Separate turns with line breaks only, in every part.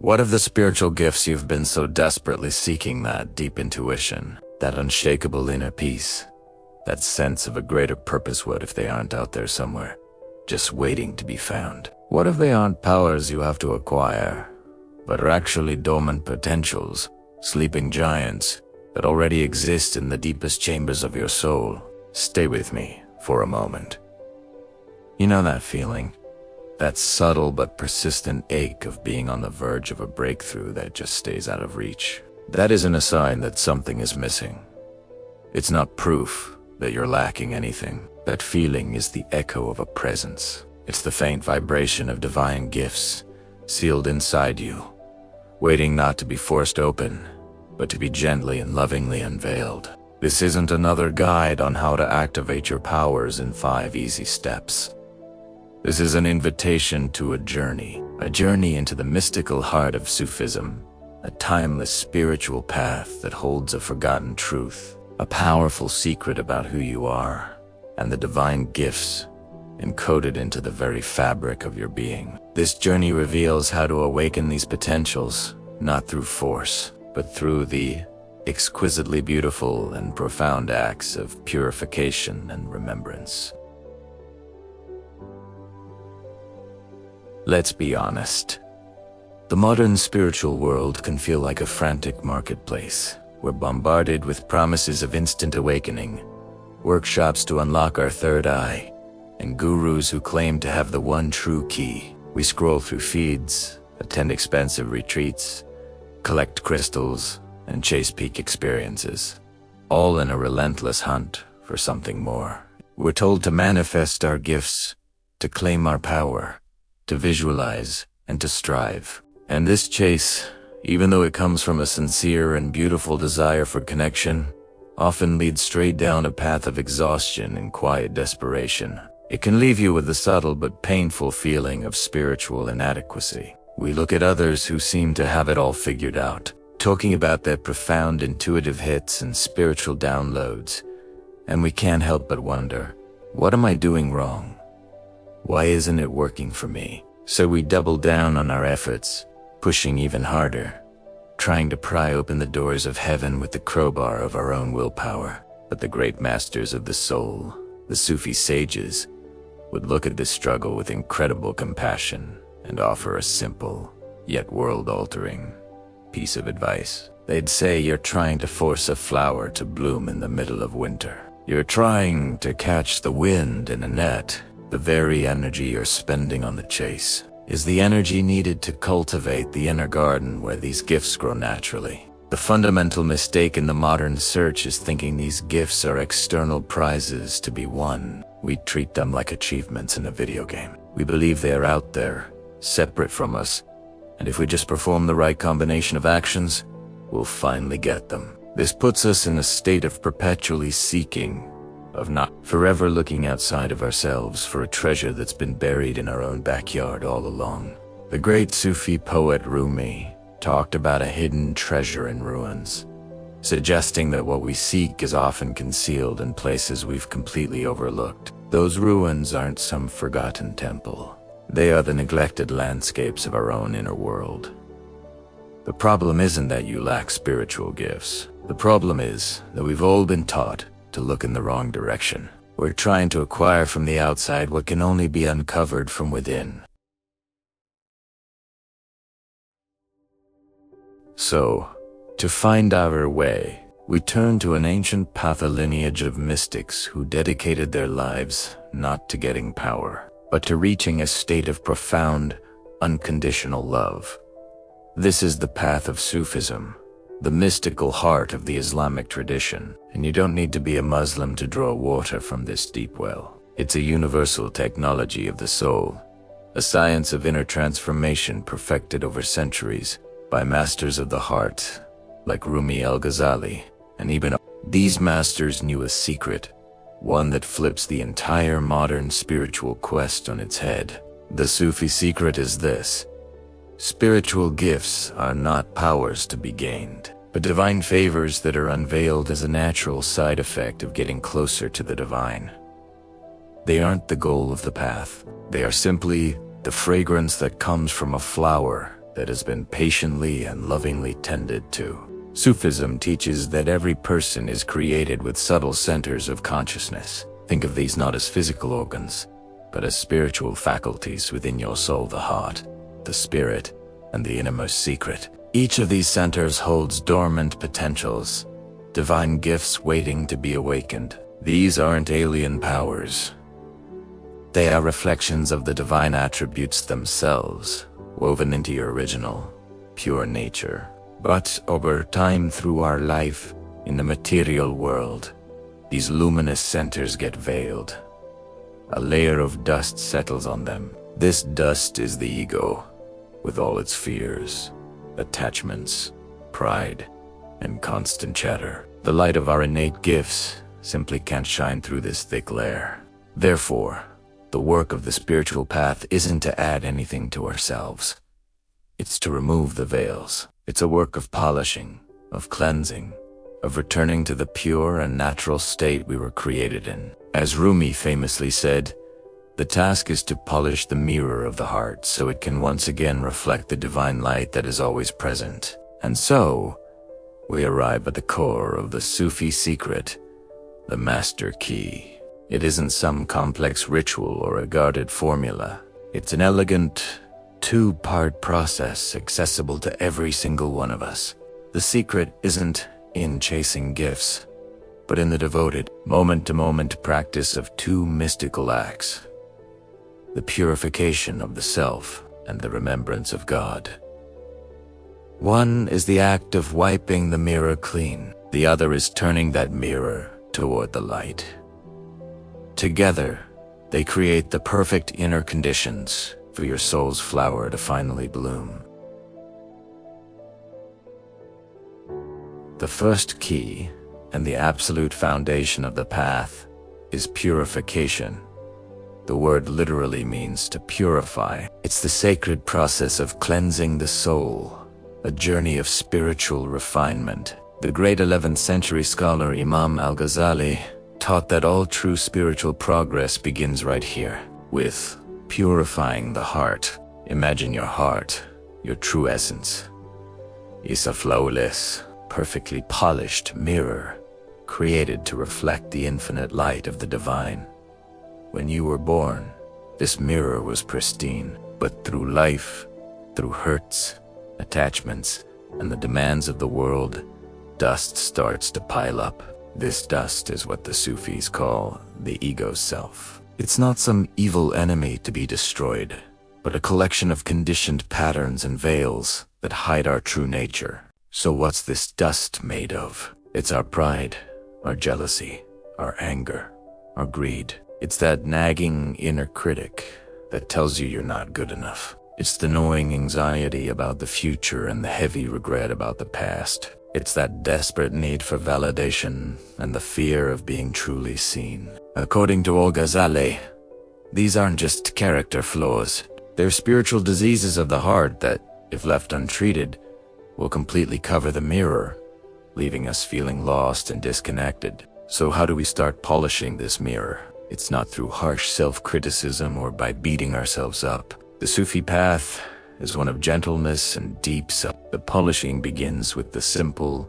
What of the spiritual gifts you've been so desperately seeking, that deep intuition, that unshakable inner peace, that sense of a greater purpose? What if they aren't out there somewhere, just waiting to be found? What if they aren't powers you have to acquire, but are actually dormant potentials, sleeping giants that already exist in the deepest chambers of your soul? Stay with me for a moment. You know that feeling? That subtle but persistent ache of being on the verge of a breakthrough that just stays out of reach. That isn't a sign that something is missing. It's not proof that you're lacking anything. That feeling is the echo of a presence. It's the faint vibration of divine gifts sealed inside you, waiting not to be forced open, but to be gently and lovingly unveiled. This isn't another guide on how to activate your powers in 5 easy steps. This is an invitation to a journey into the mystical heart of Sufism, a timeless spiritual path that holds a forgotten truth, a powerful secret about who you are, and the divine gifts encoded into the very fabric of your being. This journey reveals how to awaken these potentials, not through force, but through the exquisitely beautiful and profound acts of purification and remembrance. Let's be honest. The modern spiritual world can feel like a frantic marketplace. We're bombarded with promises of instant awakening, workshops to unlock our third eye, and gurus who claim to have the one true key. We scroll through feeds, attend expensive retreats, collect crystals, and chase peak experiences, all in a relentless hunt for something more. We're told to manifest our gifts, to claim our power, to visualize, and to strive. And this chase, even though it comes from a sincere and beautiful desire for connection, often leads straight down a path of exhaustion and quiet desperation. It can leave you with the subtle but painful feeling of spiritual inadequacy. We look at others who seem to have it all figured out, talking about their profound intuitive hits and spiritual downloads, and we can't help but wonder, what am I doing wrong? Why isn't it working for me? So we double down on our efforts, pushing even harder, trying to pry open the doors of heaven with the crowbar of our own willpower. But the great masters of the soul, the Sufi sages, would look at this struggle with incredible compassion and offer a simple, yet world-altering piece of advice. They'd say, you're trying to force a flower to bloom in the middle of winter. You're trying to catch the wind in a net. The very energy you're spending on the chase is the energy needed to cultivate the inner garden where these gifts grow naturally. The fundamental mistake in the modern search is thinking these gifts are external prizes to be won. We treat them like achievements in a video game. We believe they are out there, separate from us, and if we just perform the right combination of actions, we'll finally get them. This puts us in a state of perpetually seeking, of not forever looking outside of ourselves for a treasure that's been buried in our own backyard all along. The great Sufi poet Rumi talked about a hidden treasure in ruins, suggesting that what we seek is often concealed in places we've completely overlooked. Those ruins aren't some forgotten temple. They are the neglected landscapes of our own inner world. The problem isn't that you lack spiritual gifts. The problem is that we've all been taught to look in the wrong direction. We're trying to acquire from the outside what can only be uncovered from within. So, to find our way, we turn to an ancient patrilineage of mystics who dedicated their lives not to getting power, but to reaching a state of profound, unconditional love. This is the path of Sufism, the mystical heart of the Islamic tradition, and you don't need to be a Muslim to draw water from this deep well. It's a universal technology of the soul, a science of inner transformation perfected over centuries by masters of the heart like Rumi al-Ghazali and Ibn. These masters knew a secret, one that flips the entire modern spiritual quest on its head. The Sufi secret is this: spiritual gifts are not powers to be gained, but divine favors that are unveiled as a natural side effect of getting closer to the divine. They aren't the goal of the path. They are simply the fragrance that comes from a flower that has been patiently and lovingly tended to. Sufism teaches that every person is created with subtle centers of consciousness. Think of these not as physical organs, but as spiritual faculties within your soul: the heart, the spirit, and the innermost secret. Each of these centers holds dormant potentials, divine gifts waiting to be awakened. These aren't alien powers. They are reflections of the divine attributes themselves, woven into your original, pure nature. But over time, through our life in the material world, these luminous centers get veiled. A layer of dust settles on them. This dust is the ego, with all its fears, attachments, pride, and constant chatter. The light of our innate gifts simply can't shine through this thick layer. Therefore, the work of the spiritual path isn't to add anything to ourselves. It's to remove the veils. It's a work of polishing, of cleansing, of returning to the pure and natural state we were created in. As Rumi famously said, the task is to polish the mirror of the heart so it can once again reflect the divine light that is always present. And so, we arrive at the core of the Sufi secret, the master key. It isn't some complex ritual or a guarded formula. It's an elegant, two-part process accessible to every single one of us. The secret isn't in chasing gifts, but in the devoted, moment-to-moment practice of two mystical acts: the purification of the self and the remembrance of God. One is the act of wiping the mirror clean. The other is turning that mirror toward the light. Together, they create the perfect inner conditions for your soul's flower to finally bloom. The first key, and the absolute foundation of the path, is purification. The word literally means to purify. It's the sacred process of cleansing the soul, a journey of spiritual refinement. The great 11th century scholar Imam al-Ghazali taught that all true spiritual progress begins right here, with purifying the heart. Imagine your heart, your true essence, is a flawless, perfectly polished mirror, created to reflect the infinite light of the divine. When you were born, this mirror was pristine, but through life, through hurts, attachments, and the demands of the world, dust starts to pile up. This dust is what the Sufis call the ego self. It's not some evil enemy to be destroyed, but a collection of conditioned patterns and veils that hide our true nature. So what's this dust made of? It's our pride, our jealousy, our anger, our greed. It's that nagging inner critic that tells you you're not good enough. It's the gnawing anxiety about the future and the heavy regret about the past. It's that desperate need for validation and the fear of being truly seen. According to Al-Ghazali, these aren't just character flaws. They're spiritual diseases of the heart that, if left untreated, will completely cover the mirror, leaving us feeling lost and disconnected. So how do we start polishing this mirror? It's not through harsh self-criticism or by beating ourselves up. The Sufi path is one of gentleness and deep self. The polishing begins with the simple,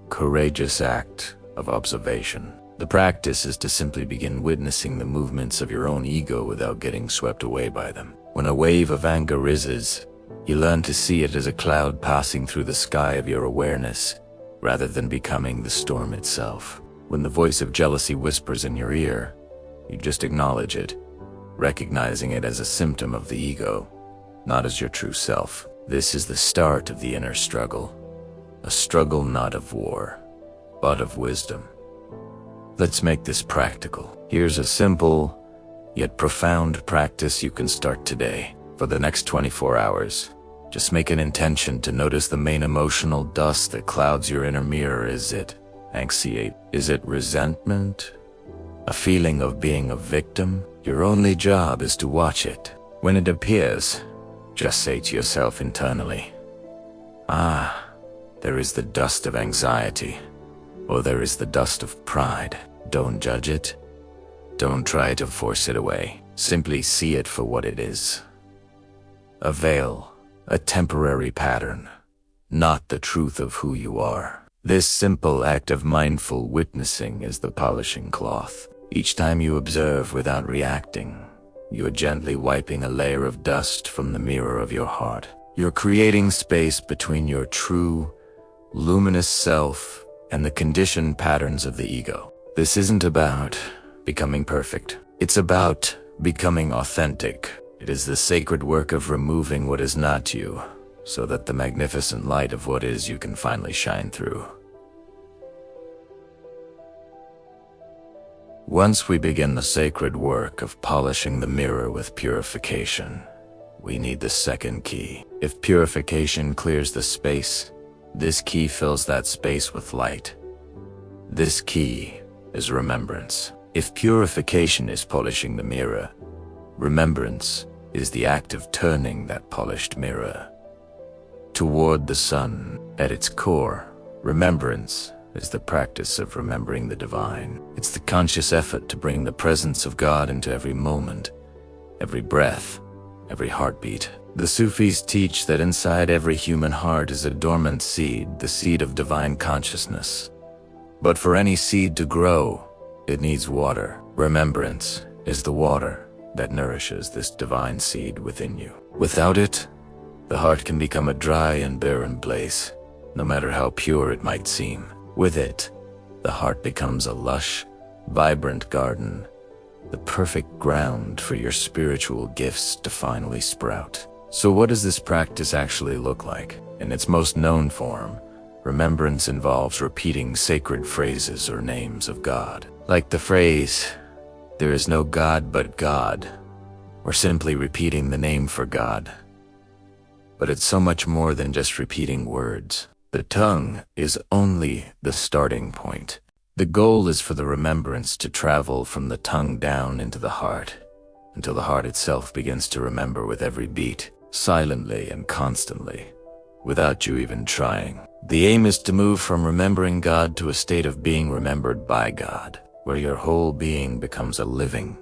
courageous act of observation. The practice is to simply begin witnessing the movements of your own ego without getting swept away by them. When a wave of anger rises, you learn to see it as a cloud passing through the sky of your awareness, rather than becoming the storm itself. When the voice of jealousy whispers in your ear, you just acknowledge it, recognizing it as a symptom of the ego, not as your true self. This is the start of the inner struggle, a struggle not of war, but of wisdom. Let's make this practical. Here's a simple, yet profound practice you can start today. For the next 24 hours, just make an intention to notice the main emotional dust that clouds your inner mirror. Is it anxiety? Is it resentment? A feeling of being a victim? Your only job is to watch it. When it appears, just say to yourself internally, "Ah, there is the dust of anxiety," or "there is the dust of pride." Don't judge it. Don't try to force it away. Simply see it for what it is. A veil, a temporary pattern, not the truth of who you are. This simple act of mindful witnessing is the polishing cloth. Each time you observe without reacting, you are gently wiping a layer of dust from the mirror of your heart. You're creating space between your true, luminous self and the conditioned patterns of the ego. This isn't about becoming perfect. It's about becoming authentic. It is the sacred work of removing what is not you, so that the magnificent light of what is you can finally shine through. Once we begin the sacred work of polishing the mirror with purification, we need the second key. If purification clears the space, this key fills that space with light. This key is remembrance. If purification is polishing the mirror, remembrance is the act of turning that polished mirror toward the sun. At its core, remembrance is the practice of remembering the divine. It's the conscious effort to bring the presence of God into every moment, every breath, every heartbeat. The Sufis teach that inside every human heart is a dormant seed, the seed of divine consciousness. But for any seed to grow, it needs water. Remembrance is the water that nourishes this divine seed within you. Without it, the heart can become a dry and barren place, no matter how pure it might seem. With it, the heart becomes a lush, vibrant garden, the perfect ground for your spiritual gifts to finally sprout. So what does this practice actually look like? In its most known form, remembrance involves repeating sacred phrases or names of God. Like the phrase, "There is no God but God," or simply repeating the name for God. But it's so much more than just repeating words. The tongue is only the starting point. The goal is for the remembrance to travel from the tongue down into the heart, until the heart itself begins to remember with every beat, silently and constantly, without you even trying. The aim is to move from remembering God to a state of being remembered by God, where your whole being becomes a living,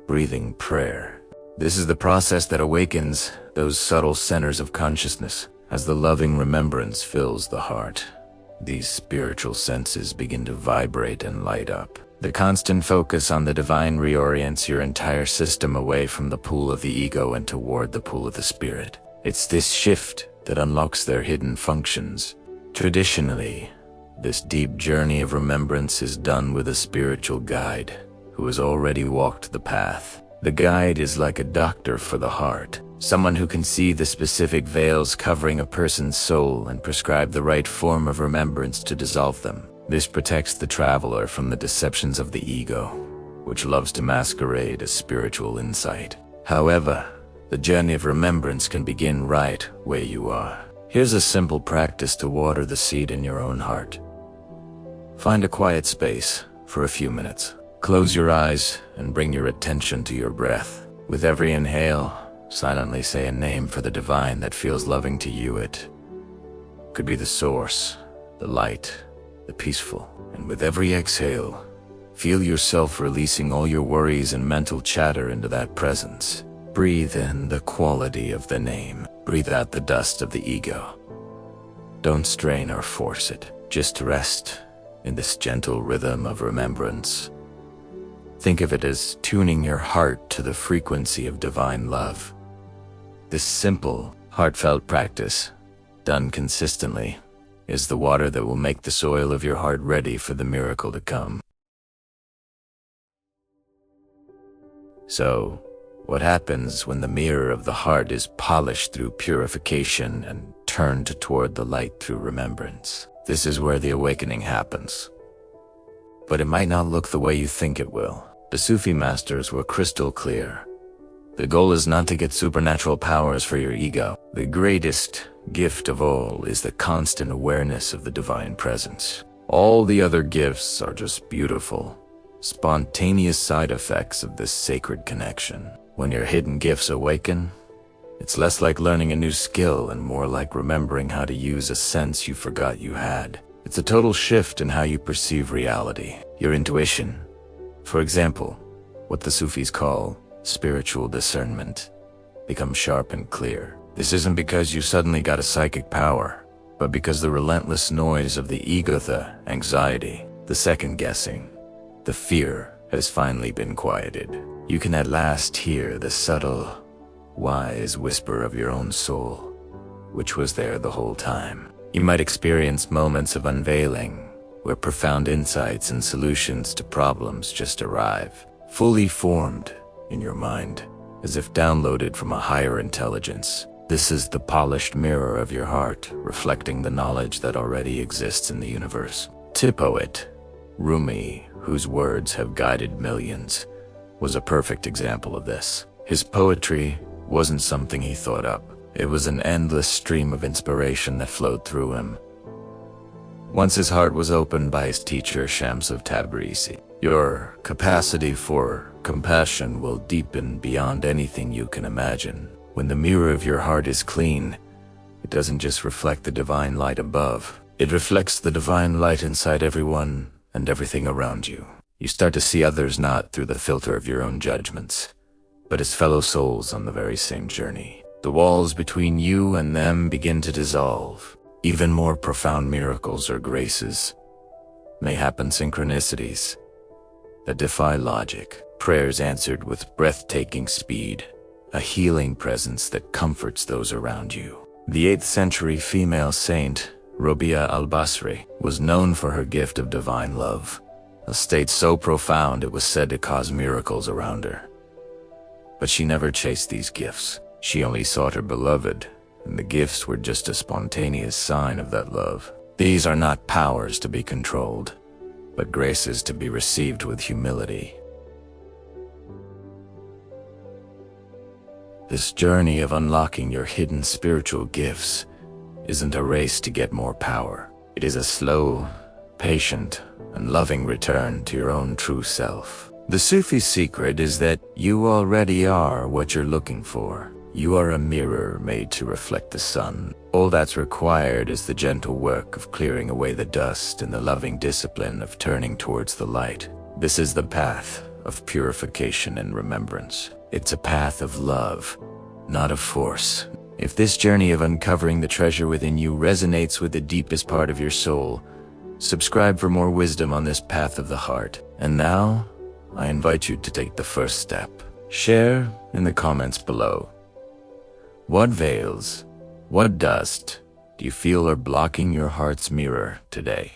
breathing prayer. This is the process that awakens those subtle centers of consciousness. As the loving remembrance fills the heart, these spiritual senses begin to vibrate and light up. The constant focus on the divine reorients your entire system away from the pool of the ego and toward the pool of the spirit. It's this shift that unlocks their hidden functions. Traditionally, this deep journey of remembrance is done with a spiritual guide who has already walked the path. The guide is like a doctor for the heart, someone who can see the specific veils covering a person's soul and prescribe the right form of remembrance to dissolve them. This protects the traveler from the deceptions of the ego, which loves to masquerade as spiritual insight. However, the journey of remembrance can begin right where you are. Here's a simple practice to water the seed in your own heart. Find a quiet space for a few minutes. Close your eyes and bring your attention to your breath. With every inhale, silently say a name for the divine that feels loving to you. It could be the source, the light, the peaceful. And with every exhale, feel yourself releasing all your worries and mental chatter into that presence. Breathe in the quality of the name. Breathe out the dust of the ego. Don't strain or force it. Just rest in this gentle rhythm of remembrance. Think of it as tuning your heart to the frequency of divine love. This simple, heartfelt practice, done consistently, is the water that will make the soil of your heart ready for the miracle to come. So, what happens when the mirror of the heart is polished through purification and turned toward the light through remembrance? This is where the awakening happens. But it might not look the way you think it will. The Sufi masters were crystal clear. The goal is not to get supernatural powers for your ego. The greatest gift of all is the constant awareness of the divine presence. All the other gifts are just beautiful, spontaneous side effects of this sacred connection. When your hidden gifts awaken, it's less like learning a new skill and more like remembering how to use a sense you forgot you had. It's a total shift in how you perceive reality. Your intuition, for example, what the Sufis call spiritual discernment, becomes sharp and clear. This isn't because you suddenly got a psychic power, but because the relentless noise of the ego, the anxiety, the second guessing, the fear has finally been quieted. You can at last hear the subtle, wise whisper of your own soul, which was there the whole time. You might experience moments of unveiling, where profound insights and solutions to problems just arrive, fully formed in your mind, as if downloaded from a higher intelligence. This is the polished mirror of your heart, reflecting the knowledge that already exists in the universe. Poet Rumi, whose words have guided millions, was a perfect example of this. His poetry wasn't something he thought up. It was an endless stream of inspiration that flowed through him. Once his heart was opened by his teacher Shams of Tabrizi, your capacity for compassion will deepen beyond anything you can imagine. When the mirror of your heart is clean, it doesn't just reflect the divine light above. It reflects the divine light inside everyone and everything around you. You start to see others not through the filter of your own judgments, but as fellow souls on the very same journey. The walls between you and them begin to dissolve. Even more profound miracles or graces may happen, synchronicities that defy logic, prayers answered with breathtaking speed, a healing presence that comforts those around you. The 8th century female saint, Robia al-Basri, was known for her gift of divine love, a state so profound it was said to cause miracles around her. But she never chased these gifts. She only sought her beloved, and the gifts were just a spontaneous sign of that love. These are not powers to be controlled, but graces to be received with humility. This journey of unlocking your hidden spiritual gifts isn't a race to get more power. It is a slow, patient, and loving return to your own true self. The Sufi secret is that you already are what you're looking for. You are a mirror made to reflect the sun. All that's required is the gentle work of clearing away the dust and the loving discipline of turning towards the light. This is the path of purification and remembrance. It's a path of love, not of force. If this journey of uncovering the treasure within you resonates with the deepest part of your soul, subscribe for more wisdom on this path of the heart. And now, I invite you to take the first step. Share in the comments below. What veils, what dust do you feel are blocking your heart's mirror today?